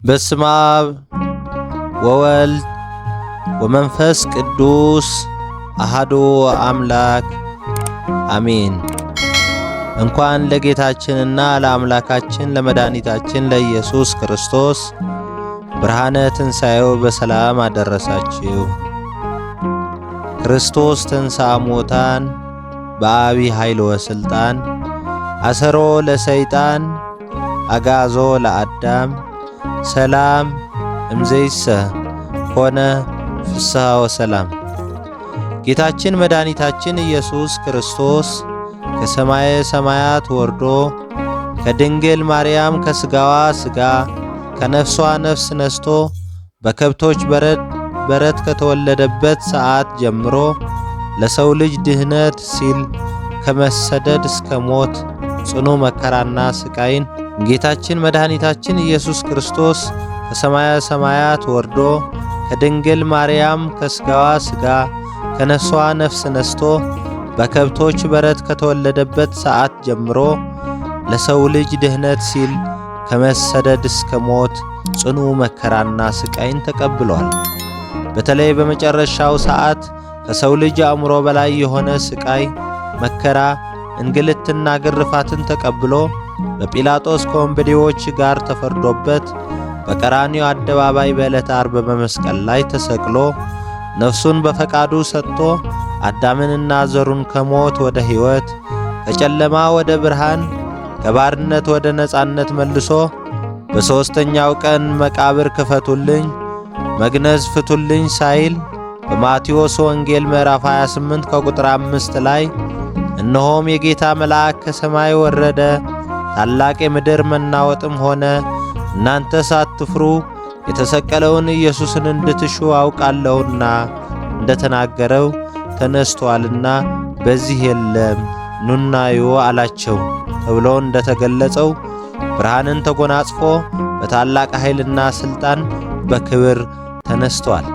በስመ አብ ወወልድ ወመንፈስ ቅዱስ አሐዱ አምላክ አሜን። እንኳን ለጌታችንና ለአምላካችን ለመድኃኒታችን ለኢየሱስ ክርስቶስ ብርሃነ ትንሣኤው በሰላም አደረሳችሁ። ክርስቶስ ተንሥአ እሙታን በአቢይ ኃይል ወሥልጣን አሰሮ ለሰይጣን አግዓዞ ለአዳም ሰላም እምይእዜሰ ኮነ ፍስሐ ወሰላም። ጌታችን መድኃኒታችን ኢየሱስ ክርስቶስ ከሰማየ ሰማያት ወርዶ ከድንግል ማርያም ከሥጋዋ ሥጋ ከነፍሷ ነፍስ ነስቶ በከብቶች በረት ከተወለደበት ሰዓት ጀምሮ ለሰው ልጅ ድህነት ሲል ከመሰደድ እስከ ሞት ጽኑ መከራና ስቃይን ጌታችን መድኃኒታችን ኢየሱስ ክርስቶስ ከሰማየ ሰማያት ወርዶ ከድንግል ማርያም ከሥጋዋ ሥጋ ከነፍሷ ነፍስ ነስቶ በከብቶች በረት ከተወለደበት ሰዓት ጀምሮ ለሰው ልጅ ድህነት ሲል ከመሰደድ እስከ ሞት ጽኑ መከራና ስቃይን ተቀብሏል። በተለይ በመጨረሻው ሰዓት ከሰው ልጅ አእምሮ በላይ የሆነ ስቃይ፣ መከራ፣ እንግልትና ግርፋትን ተቀብሎ በጲላጦስ ከወንበዴዎች ጋር ተፈርዶበት በቀራንዮ አደባባይ በዕለተ ዓርብ በመስቀል ላይ ተሰቅሎ ነፍሱን በፈቃዱ ሰጥቶ አዳምንና ዘሩን ከሞት ወደ ሕይወት ከጨለማ ወደ ብርሃን ከባርነት ወደ ነጻነት መልሶ በሦስተኛው ቀን መቃብር ክፈቱልኝ፣ መግነዝ ፍቱልኝ ሳይል በማቴዎስ ወንጌል ምዕራፍ 28 ከቁጥር 5 ላይ እነሆም የጌታ መልአክ ከሰማይ ወረደ፣ ታላቅ የምድር መናወጥም ሆነ፣ እናንተ ሳትፍሩ የተሰቀለውን ኢየሱስን እንድትሹ አውቃለሁና እንደተናገረው ተነስቶአልና በዚህ የለም ኑና እዩ አላቸው ተብሎ እንደተገለጸው ብርሃንን ተጎናጽፎ በታላቅ ኃይልና ሥልጣን በክብር ተነስቷል።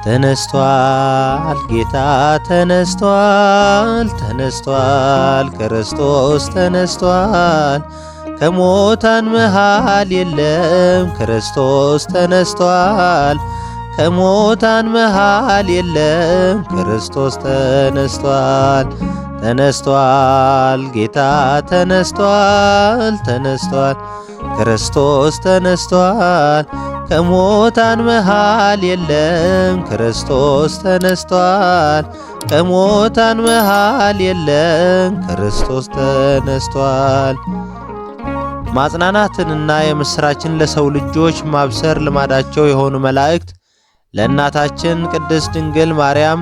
ተነስቷል፣ ጌታ ተነስቷል፣ ተነስቷል፣ ክርስቶስ ተነስቷል፣ ከሙታን መሃል የለም፣ ክርስቶስ ተነስቷል፣ ከሙታን መሃል የለም፣ ክርስቶስ ተነስቷል፣ ተነስቷል፣ ጌታ ተነስቷል፣ ተነስቷል፣ ክርስቶስ ተነስቷል፣ ከሙታን መሃል የለም፣ ክርስቶስ ተነስቷል፣ ከሙታን መሃል የለም፣ ክርስቶስ ተነስቷል። ማጽናናትንና የምሥራችን ለሰው ልጆች ማብሰር ልማዳቸው የሆኑ መላእክት ለእናታችን ቅድስት ድንግል ማርያም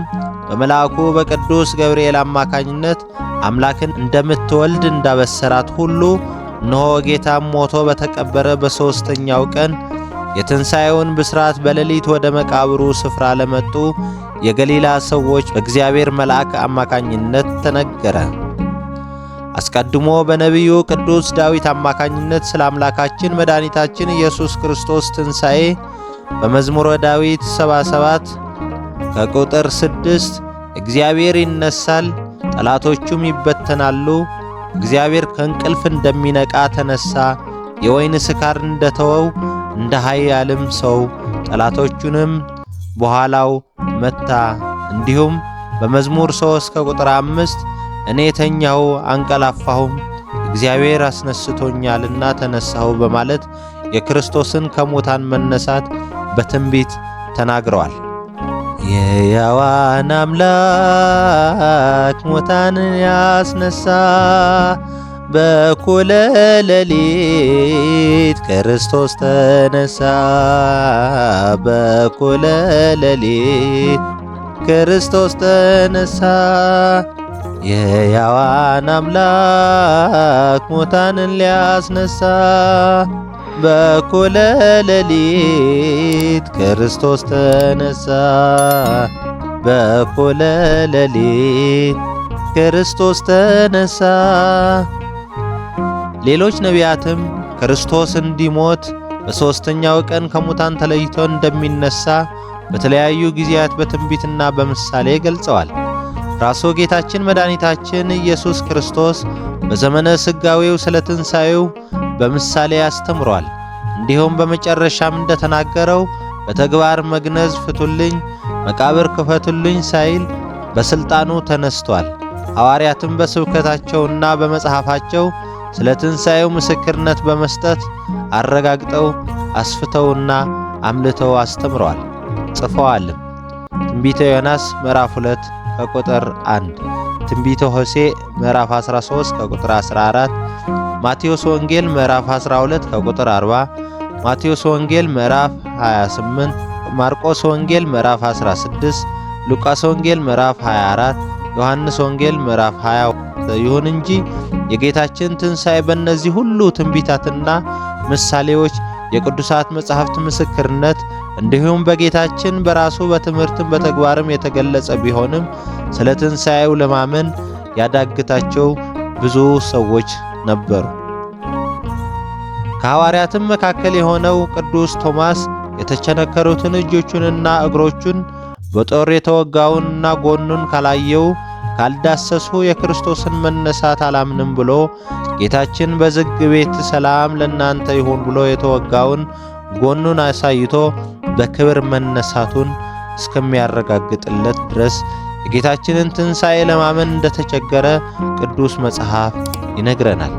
በመልአኩ በቅዱስ ገብርኤል አማካኝነት አምላክን እንደምትወልድ እንዳበሰራት ሁሉ እነሆ ጌታም ሞቶ በተቀበረ በሦስተኛው ቀን የትንሣኤውን ብስራት በሌሊት ወደ መቃብሩ ስፍራ ለመጡ የገሊላ ሰዎች በእግዚአብሔር መልአክ አማካኝነት ተነገረ። አስቀድሞ በነቢዩ ቅዱስ ዳዊት አማካኝነት ስለ አምላካችን መድኃኒታችን ኢየሱስ ክርስቶስ ትንሣኤ በመዝሙረ ዳዊት 77 ከቁጥር 6 እግዚአብሔር ይነሳል፣ ጠላቶቹም ይበተናሉ፣ እግዚአብሔር ከእንቅልፍ እንደሚነቃ ተነሳ፣ የወይን ስካር እንደተወው እንደ ኃያልም ሰው ጠላቶቹንም በኋላው መታ። እንዲሁም በመዝሙር 3 ከቁጥር 5 እኔ ተኛሁ አንቀላፋሁም፣ እግዚአብሔር አስነስቶኛልና ተነሳሁ በማለት የክርስቶስን ከሙታን መነሳት በትንቢት ተናግረዋል። የሕያዋን አምላክ ሙታንን ያስነሳ በኩለ ሌሊት ክርስቶስ ተነሳ፣ በኩለ ሌሊት ክርስቶስ ተነሳ። የሕያዋን አምላክ ሙታንን ሊያስነሳ በኩለ ሌሊት ክርስቶስ ተነሳ፣ በኩለ ሌሊት ክርስቶስ ተነሳ። ሌሎች ነቢያትም ክርስቶስ እንዲሞት በሦስተኛው ቀን ከሙታን ተለይቶ እንደሚነሳ በተለያዩ ጊዜያት በትንቢትና በምሳሌ ገልጸዋል። ራሱ ጌታችን መድኃኒታችን ኢየሱስ ክርስቶስ በዘመነ ሥጋዌው ስለ ትንሣኤው በምሳሌ አስተምሯል። እንደ እንዲሁም በመጨረሻም እንደተናገረው በተግባር መግነዝ ፍቱልኝ፣ መቃብር ክፈቱልኝ ሳይል በስልጣኑ ተነስቷል። ሐዋርያትም በስብከታቸውና በመጽሐፋቸው ስለ ትንሣኤው ምስክርነት በመስጠት አረጋግጠው አስፍተውና አምልተው አስተምረዋል፣ ጽፈዋልም። ትንቢተ ዮናስ ምዕራፍ 2 ከቁጥር 1፣ ትንቢተ ሆሴዕ ምዕራፍ 13 ከቁጥር 14፣ ማቴዎስ ወንጌል ምዕራፍ 12 ከቁጥር 40፣ ማቴዎስ ወንጌል ምዕራፍ 28፣ ማርቆስ ወንጌል ምዕራፍ 16፣ ሉቃስ ወንጌል ምዕራፍ 24፣ ዮሐንስ ወንጌል ምዕራፍ 20። ይሁን እንጂ የጌታችን ትንሣኤ በእነዚህ ሁሉ ትንቢታትና ምሳሌዎች የቅዱሳት መጻሕፍት ምስክርነት እንዲሁም በጌታችን በራሱ በትምህርትም በተግባርም የተገለጸ ቢሆንም ስለ ትንሣኤው ለማመን ያዳግታቸው ብዙ ሰዎች ነበሩ። ከሐዋርያትም መካከል የሆነው ቅዱስ ቶማስ የተቸነከሩትን እጆቹንና እግሮቹን በጦር የተወጋውንና ጎኑን ካላየው ካልዳሰሱ የክርስቶስን መነሳት አላምንም ብሎ ጌታችን በዝግ ቤት ሰላም ለእናንተ ይሁን ብሎ የተወጋውን ጎኑን አሳይቶ በክብር መነሳቱን እስከሚያረጋግጥለት ድረስ የጌታችንን ትንሣኤ ለማመን እንደተቸገረ ቅዱስ መጽሐፍ ይነግረናል።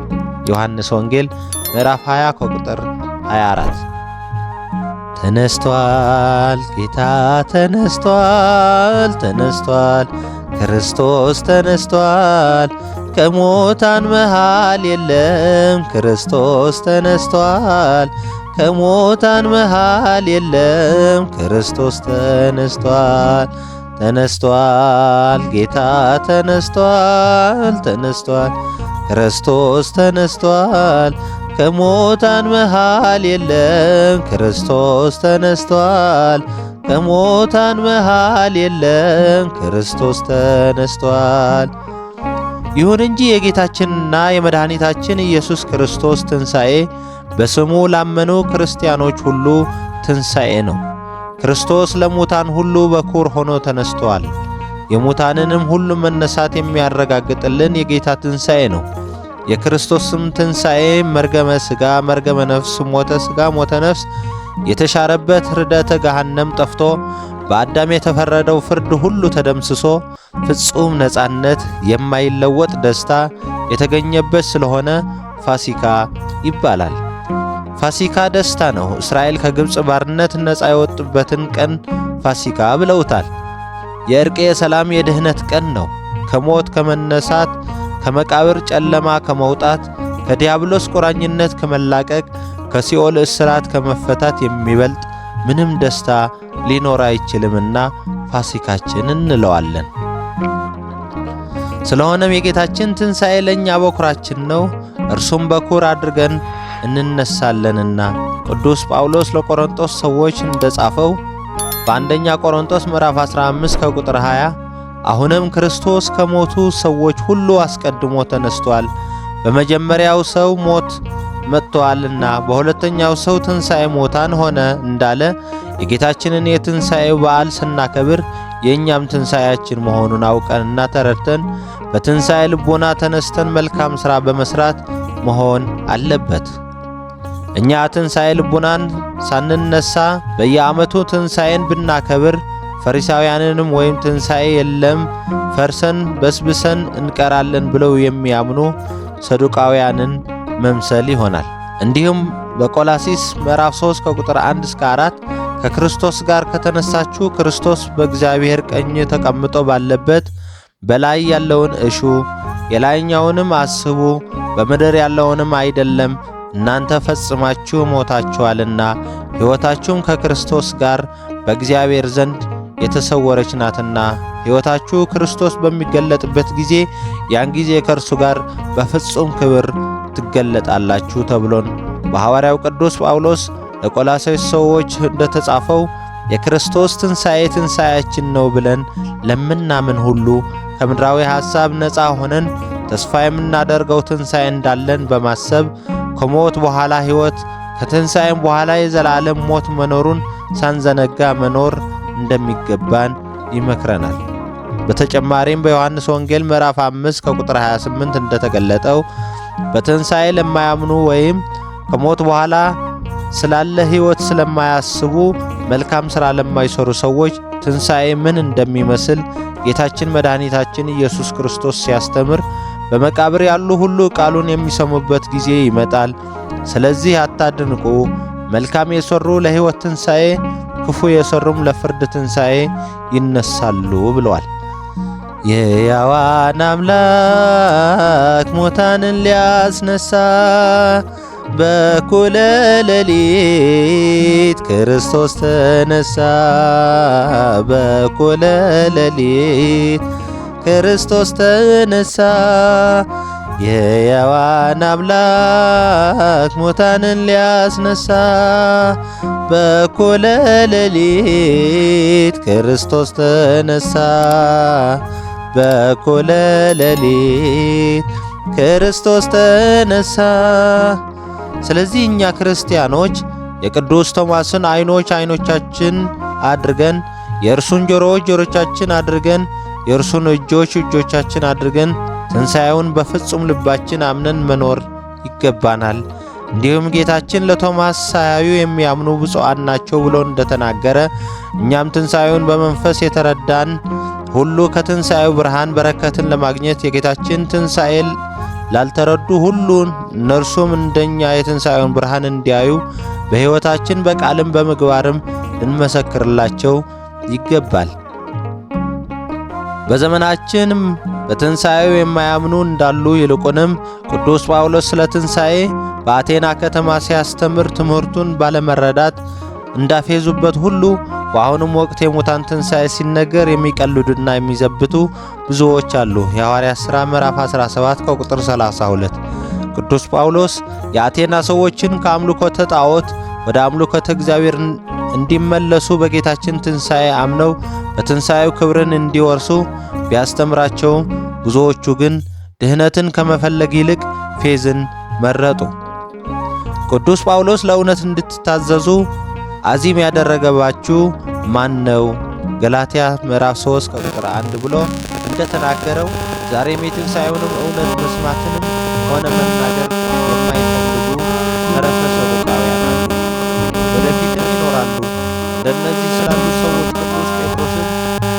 ዮሐንስ ወንጌል ምዕራፍ 20 ከቁጥር 24። ተነስቷል፣ ጌታ ተነስቷል፣ ተነስቷል፣ ክርስቶስ ተነስቷል፣ ከሙታን መሃል የለም፣ ክርስቶስ ተነስቷል፣ ከሙታን መሃል የለም፣ ክርስቶስ ተነስቷል፣ ተነስቷል፣ ጌታ ተነስቷል፣ ተነስቷል፣ ክርስቶስ ተነስቷል፣ ከሙታን መሃል የለም፣ ክርስቶስ ተነስቷል፣ ከሙታን መሃል የለም፣ ክርስቶስ ተነስቷል። ይሁን እንጂ የጌታችንና የመድኃኒታችን ኢየሱስ ክርስቶስ ትንሣኤ በስሙ ላመኑ ክርስቲያኖች ሁሉ ትንሣኤ ነው። ክርስቶስ ለሙታን ሁሉ በኩር ሆኖ ተነስቷል። የሙታንንም ሁሉ መነሳት የሚያረጋግጥልን የጌታ ትንሣኤ ነው። የክርስቶስም ትንሣኤ መርገመ ሥጋ መርገመ ነፍስ፣ ሞተ ሥጋ ሞተ ነፍስ የተሻረበት ርደተ ገሃነም ጠፍቶ በአዳም የተፈረደው ፍርድ ሁሉ ተደምስሶ ፍጹም ነጻነት፣ የማይለወጥ ደስታ የተገኘበት ስለሆነ ፋሲካ ይባላል። ፋሲካ ደስታ ነው። እስራኤል ከግብፅ ባርነት ነጻ የወጡበትን ቀን ፋሲካ ብለውታል። የእርቅ የሰላም የድህነት ቀን ነው። ከሞት ከመነሳት፣ ከመቃብር ጨለማ ከመውጣት፣ ከዲያብሎስ ቁራኝነት ከመላቀቅ፣ ከሲኦል እስራት ከመፈታት የሚበልጥ ምንም ደስታ ሊኖር አይችልምና ፋሲካችን እንለዋለን። ስለሆነም የጌታችን ትንሣኤ ለእኛ በኩራችን ነው፣ እርሱም በኩር አድርገን እንነሳለንና ቅዱስ ጳውሎስ ለቆሮንቶስ ሰዎች እንደጻፈው በአንደኛ ቆሮንቶስ ምዕራፍ 15 ከቁጥር 20 አሁንም ክርስቶስ ከሞቱ ሰዎች ሁሉ አስቀድሞ ተነስቷል፣ በመጀመሪያው ሰው ሞት መጥቷልና በሁለተኛው ሰው ትንሣኤ ሙታን ሆነ እንዳለ የጌታችንን የትንሣኤው በዓል ስናከብር የእኛም ትንሣኤያችን መሆኑን አውቀንና ተረድተን በትንሣኤ ልቦና ተነስተን መልካም ሥራ በመሥራት መሆን አለበት። እኛ ትንሣኤ ልቦናን ሳንነሳ በየዓመቱ ትንሣኤን ብናከብር ፈሪሳውያንንም ወይም ትንሣኤ የለም ፈርሰን በስብሰን እንቀራለን ብለው የሚያምኑ ሰዱቃውያንን መምሰል ይሆናል። እንዲሁም በቆላሲስ ምዕራፍ 3 ከቁጥር 1 እስከ 4 ከክርስቶስ ጋር ከተነሳችሁ ክርስቶስ በእግዚአብሔር ቀኝ ተቀምጦ ባለበት በላይ ያለውን እሹ፣ የላይኛውንም አስቡ፣ በምድር ያለውንም አይደለም። እናንተ ፈጽማችሁ ሞታችኋልና ሕይወታችሁም ከክርስቶስ ጋር በእግዚአብሔር ዘንድ የተሰወረች ናትና ሕይወታችሁ ክርስቶስ በሚገለጥበት ጊዜ ያን ጊዜ ከእርሱ ጋር በፍጹም ክብር ትገለጣላችሁ ተብሎን በሐዋርያው ቅዱስ ጳውሎስ ለቆላስይስ ሰዎች እንደተጻፈው የክርስቶስ ትንሣኤ ትንሣኤያችን ነው ብለን ለምናምን ሁሉ ከምድራዊ ሐሳብ ነፃ ሆነን ተስፋ የምናደርገው ትንሣኤ እንዳለን በማሰብ ከሞት በኋላ ሕይወት ከትንሣኤም በኋላ የዘላለም ሞት መኖሩን ሳንዘነጋ መኖር እንደሚገባን ይመክረናል። በተጨማሪም በዮሐንስ ወንጌል ምዕራፍ 5 ከቁጥር 28 እንደተገለጠው በትንሣኤ ለማያምኑ ወይም ከሞት በኋላ ስላለ ሕይወት ስለማያስቡ መልካም ሥራ ለማይሰሩ ሰዎች ትንሣኤ ምን እንደሚመስል ጌታችን መድኃኒታችን ኢየሱስ ክርስቶስ ሲያስተምር በመቃብር ያሉ ሁሉ ቃሉን የሚሰሙበት ጊዜ ይመጣል። ስለዚህ አታድንቁ። መልካም የሰሩ ለሕይወት ትንሣኤ፣ ክፉ የሰሩም ለፍርድ ትንሣኤ ይነሳሉ ብለዋል። የሕያዋን አምላክ ሙታንን ሊያስነሳ በኩለ ሌሊት ክርስቶስ ተነሳ። በኩለ ሌሊት ክርስቶስ ተነሳ። የሕያዋን አምላክ ሙታንን ሊያስነሳ በኩለ ሌሊት ክርስቶስ ተነሳ። በኩለ ሌሊት ክርስቶስ ተነሳ። ስለዚህ እኛ ክርስቲያኖች የቅዱስ ቶማስን ዓይኖች ዓይኖቻችን አድርገን፣ የእርሱን ጆሮዎች ጆሮቻችን አድርገን፣ የእርሱን እጆች እጆቻችን አድርገን ትንሣኤውን በፍጹም ልባችን አምነን መኖር ይገባናል። እንዲሁም ጌታችን ለቶማስ ሳያዩ የሚያምኑ ብፁዓን ናቸው ብሎ እንደተናገረ እኛም ትንሣኤውን በመንፈስ የተረዳን ሁሉ ከትንሣኤው ብርሃን በረከትን ለማግኘት የጌታችን ትንሣኤ ላልተረዱ ሁሉ እነርሱም እንደኛ የትንሣኤውን ብርሃን እንዲያዩ በሕይወታችን በቃልም በምግባርም ልንመሰክርላቸው ይገባል። በዘመናችንም በትንሣኤው የማያምኑ እንዳሉ ይልቁንም ቅዱስ ጳውሎስ ስለ ትንሣኤ በአቴና ከተማ ሲያስተምር ትምህርቱን ባለመረዳት እንዳፌዙበት ሁሉ በአሁኑም ወቅት የሙታን ትንሣኤ ሲነገር የሚቀልዱና የሚዘብቱ ብዙዎች አሉ። የሐዋርያት ሥራ ምዕራፍ 17 ከቁጥር 32። ቅዱስ ጳውሎስ የአቴና ሰዎችን ከአምልኮተ ጣዖት ወደ አምልኮተ እግዚአብሔር እንዲመለሱ በጌታችን ትንሣኤ አምነው በትንሣኤው ክብርን እንዲወርሱ ቢያስተምራቸውም ብዙዎቹ ግን ድህነትን ከመፈለግ ይልቅ ፌዝን መረጡ። ቅዱስ ጳውሎስ ለእውነት እንድትታዘዙ አዚም ያደረገባችሁ ማን ነው? ገላትያ ምዕራፍ 3 ከቁጥር 1 ብሎ እንደተናገረው ዛሬም የትንሣኤውንም እውነት መስማትንም ሆነ መናገር የማይፈልጉ ተረፈ ሰዱቃውያን አሉ፣ ወደፊትም ይኖራሉ። እንደነዚህ ስላሉ ሰዎች ቅዱስ ጴጥሮስን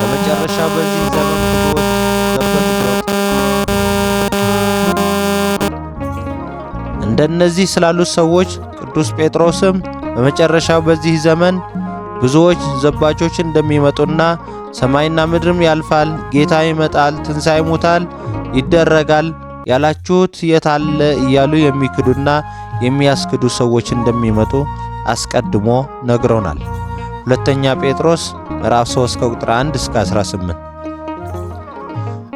በመጨረሻው በዚህ ዘመን ብዙዎች ዘበቱት። እንደነዚህ ስላሉት ሰዎች ቅዱስ ጴጥሮስም በመጨረሻው በዚህ ዘመን ብዙዎች ዘባቾች እንደሚመጡና ሰማይና ምድርም ያልፋል፣ ጌታ ይመጣል፣ ትንሣኤ ሙታን ይደረጋል፣ ያላችሁት የት አለ እያሉ የሚክዱና የሚያስክዱ ሰዎች እንደሚመጡ አስቀድሞ ነግሮናል። ሁለተኛ ጴጥሮስ ምዕራፍ 3 ከቁጥር 1 እስከ 18።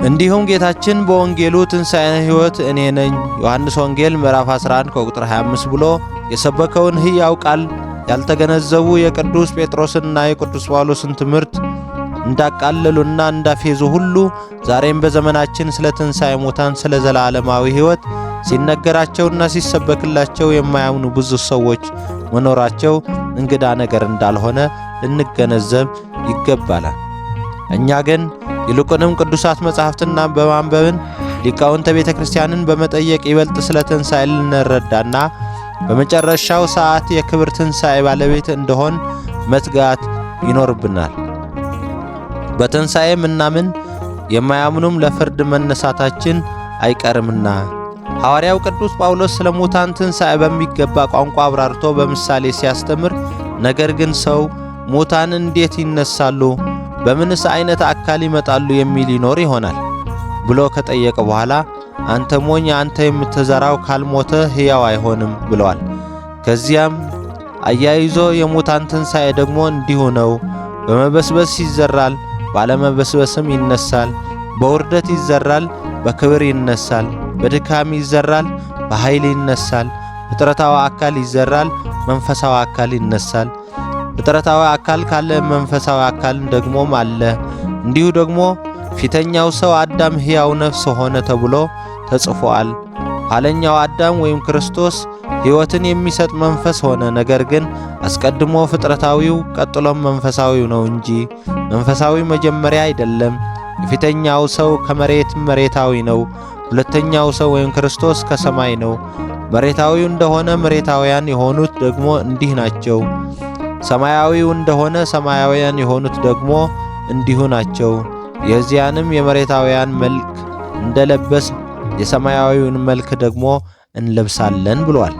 እንዲሁም ጌታችን በወንጌሉ ትንሣኤ ሕይወት እኔ ነኝ ዮሐንስ ወንጌል ምዕራፍ 11 ከቁጥር 25 ብሎ የሰበከውን ሕያው ቃል ያልተገነዘቡ የቅዱስ ጴጥሮስና የቅዱስ ጳውሎስን ትምህርት እንዳቃለሉና እንዳፌዙ ሁሉ ዛሬም በዘመናችን ስለ ትንሣኤ ሙታን ስለ ዘላለማዊ ሕይወት ሲነገራቸውና ሲሰበክላቸው የማያምኑ ብዙ ሰዎች መኖራቸው እንግዳ ነገር እንዳልሆነ ልንገነዘብ ይገባናል። እኛ ግን ይልቁንም ቅዱሳት መጻሕፍትና በማንበብን ሊቃውንተ ቤተ ክርስቲያንን በመጠየቅ ይበልጥ ስለ ትንሣኤ ልንረዳና በመጨረሻው ሰዓት የክብር ትንሣኤ ባለቤት እንደሆን መትጋት ይኖርብናል። በትንሣኤ ምናምን የማያምኑም ለፍርድ መነሳታችን አይቀርምና። ሐዋርያው ቅዱስ ጳውሎስ ስለ ሙታን ትንሣኤ በሚገባ ቋንቋ አብራርቶ በምሳሌ ሲያስተምር፣ ነገር ግን ሰው ሙታን እንዴት ይነሳሉ? በምንስ አይነት አካል ይመጣሉ? የሚል ይኖር ይሆናል ብሎ ከጠየቀ በኋላ አንተ ሞኝ፣ አንተ የምትዘራው ካልሞተ ሕያው አይሆንም ብለዋል። ከዚያም አያይዞ የሙታን ትንሣኤ ደግሞ እንዲሁ ነው። በመበስበስ ይዘራል፣ ባለመበስበስም ይነሳል። በውርደት ይዘራል፣ በክብር ይነሳል። በድካም ይዘራል፣ በኃይል ይነሳል። ፍጥረታዊ አካል ይዘራል፣ መንፈሳዊ አካል ይነሳል። ፍጥረታዊ አካል ካለ መንፈሳዊ አካል ደግሞም አለ። እንዲሁ ደግሞ ፊተኛው ሰው አዳም ሕያው ነፍስ ሆነ ተብሎ ተጽፏል። ኋለኛው አዳም ወይም ክርስቶስ ሕይወትን የሚሰጥ መንፈስ ሆነ። ነገር ግን አስቀድሞ ፍጥረታዊው ቀጥሎም መንፈሳዊው ነው እንጂ መንፈሳዊ መጀመሪያ አይደለም። የፊተኛው ሰው ከመሬት መሬታዊ ነው። ሁለተኛው ሰው ወይም ክርስቶስ ከሰማይ ነው። መሬታዊው እንደሆነ መሬታውያን የሆኑት ደግሞ እንዲህ ናቸው። ሰማያዊው እንደሆነ ሰማያውያን የሆኑት ደግሞ እንዲሁ ናቸው። የዚያንም የመሬታውያን መልክ እንደለበስ የሰማያዊውን መልክ ደግሞ እንለብሳለን ብሏል።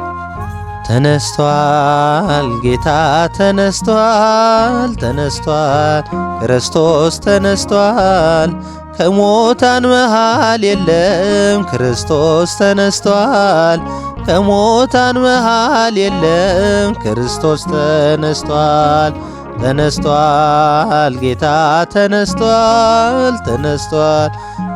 ተነስቷል፣ ጌታ ተነስቷል፣ ተነስቷል፣ ክርስቶስ ተነስቷል፣ ከሙታን መሃል የለም፣ ክርስቶስ ተነስቷል፣ ከሙታን መሃል የለም፣ ክርስቶስ ተነስቷል፣ ተነስቷል፣ ጌታ ተነስቷል፣ ተነስቷል፣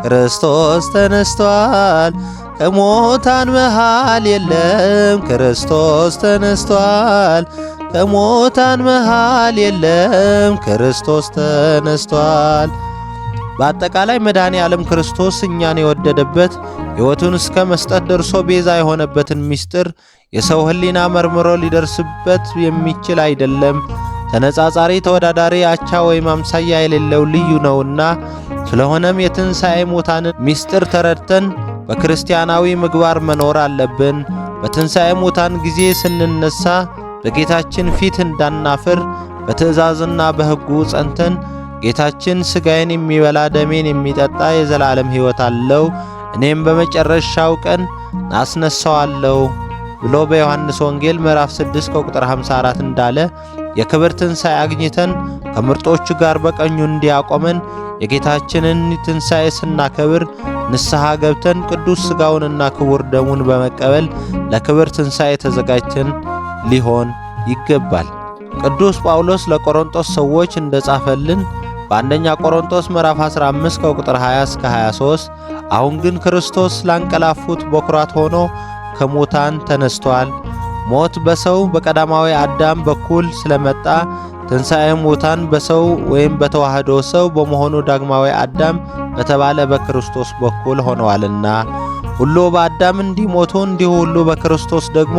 ክርስቶስ ተነስቷል፣ ከሙታን መሃል የለም፣ ክርስቶስ ተነስቷል፣ ከሙታን መሃል የለም፣ ክርስቶስ ተነስቷል። በአጠቃላይ መድኃኔ ዓለም ክርስቶስ እኛን የወደደበት ሕይወቱን እስከ መስጠት ደርሶ ቤዛ የሆነበትን ምስጢር የሰው ሕሊና መርምሮ ሊደርስበት የሚችል አይደለም። ተነጻጻሪ፣ ተወዳዳሪ፣ አቻ ወይም አምሳያ የሌለው ልዩ ነውና ስለሆነም የትንሣኤ ሙታንን ምስጢር ተረድተን በክርስቲያናዊ ምግባር መኖር አለብን። በትንሣኤ ሙታን ጊዜ ስንነሳ በጌታችን ፊት እንዳናፍር በትእዛዝና በሕጉ ጸንተን ጌታችን ሥጋዬን የሚበላ ደሜን የሚጠጣ የዘላለም ሕይወት አለው፣ እኔም በመጨረሻው ቀን አስነሳዋለሁ ብሎ በዮሐንስ ወንጌል ምዕራፍ 6 ከቁጥር 54 እንዳለ የክብር ትንሣኤ አግኝተን ከምርጦቹ ጋር በቀኙ እንዲያቆመን የጌታችንን ትንሣኤ ስናከብር ንስሐ ገብተን ቅዱስ ሥጋውንና ክቡር ደሙን በመቀበል ለክብር ትንሣኤ ተዘጋጅተን ሊሆን ይገባል። ቅዱስ ጳውሎስ ለቆሮንቶስ ሰዎች እንደጻፈልን በአንደኛ ቆሮንቶስ ምዕራፍ 15 ከቁጥር 20 እስከ 23 አሁን ግን ክርስቶስ ላንቀላፉት በኩራት ሆኖ ከሙታን ተነስቷል። ሞት በሰው በቀዳማዊ አዳም በኩል ስለመጣ ትንሣኤ ሙታን በሰው ወይም በተዋህዶ ሰው በመሆኑ ዳግማዊ አዳም በተባለ በክርስቶስ በኩል ሆነዋልና ሁሉ በአዳም እንዲሞቱ እንዲሁ ሁሉ በክርስቶስ ደግሞ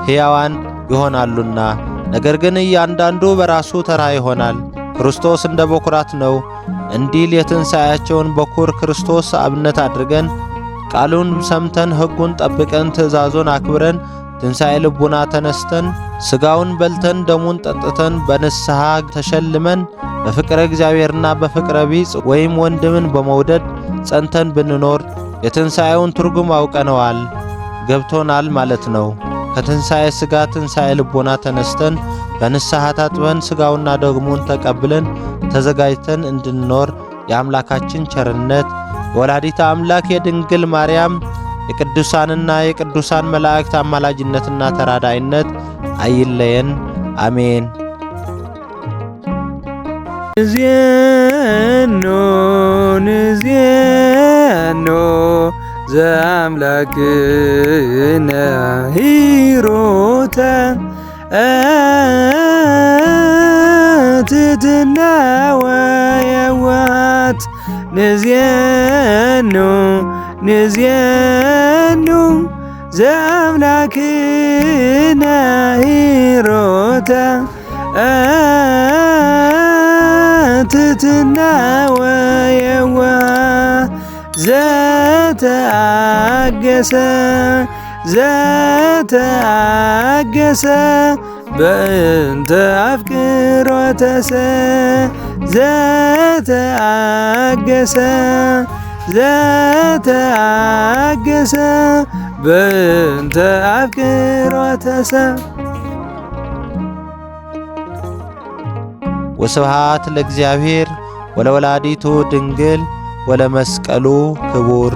ሕያዋን ይሆናሉና። ነገር ግን እያንዳንዱ በራሱ ተራ ይሆናል። ክርስቶስ እንደ በኩራት ነው እንዲል የትንሣኤያቸውን በኩር ክርስቶስ አብነት አድርገን ቃሉን ሰምተን ሕጉን ጠብቀን ትእዛዙን አክብረን ትንሣኤ ልቡና ተነስተን ሥጋውን በልተን ደሙን ጠጥተን በንስሐ ተሸልመን በፍቅረ እግዚአብሔርና በፍቅረ ቢጽ ወይም ወንድምን በመውደድ ጸንተን ብንኖር የትንሣኤውን ትርጉም አውቀነዋል፣ ገብቶናል ማለት ነው። ከትንሣኤ ሥጋ ትንሣኤ ልቦና ተነስተን በንስሐ ታጥበን ሥጋውና ደሙን ተቀብለን ተዘጋጅተን እንድንኖር የአምላካችን ቸርነት የወላዲተ አምላክ የድንግል ማርያም የቅዱሳንና የቅዱሳን መላእክት አማላጅነትና ተራዳይነት አይለየን። አሜን። ንዜኖ ዘአምላክነ ሂሩተ ትሕትና ወየዋሃት ንዜኑ ዘአምላክነ ሂሩተ ትሕትና ወየዋሃት ዘተአገሰ በእንተ አፍቅሮተ ዘተአገሰ በእንተ አፍቅሮተ ወስብሐት ለእግዚአብሔር ወለወላዲቱ ድንግል ወለመስቀሉ ክቡር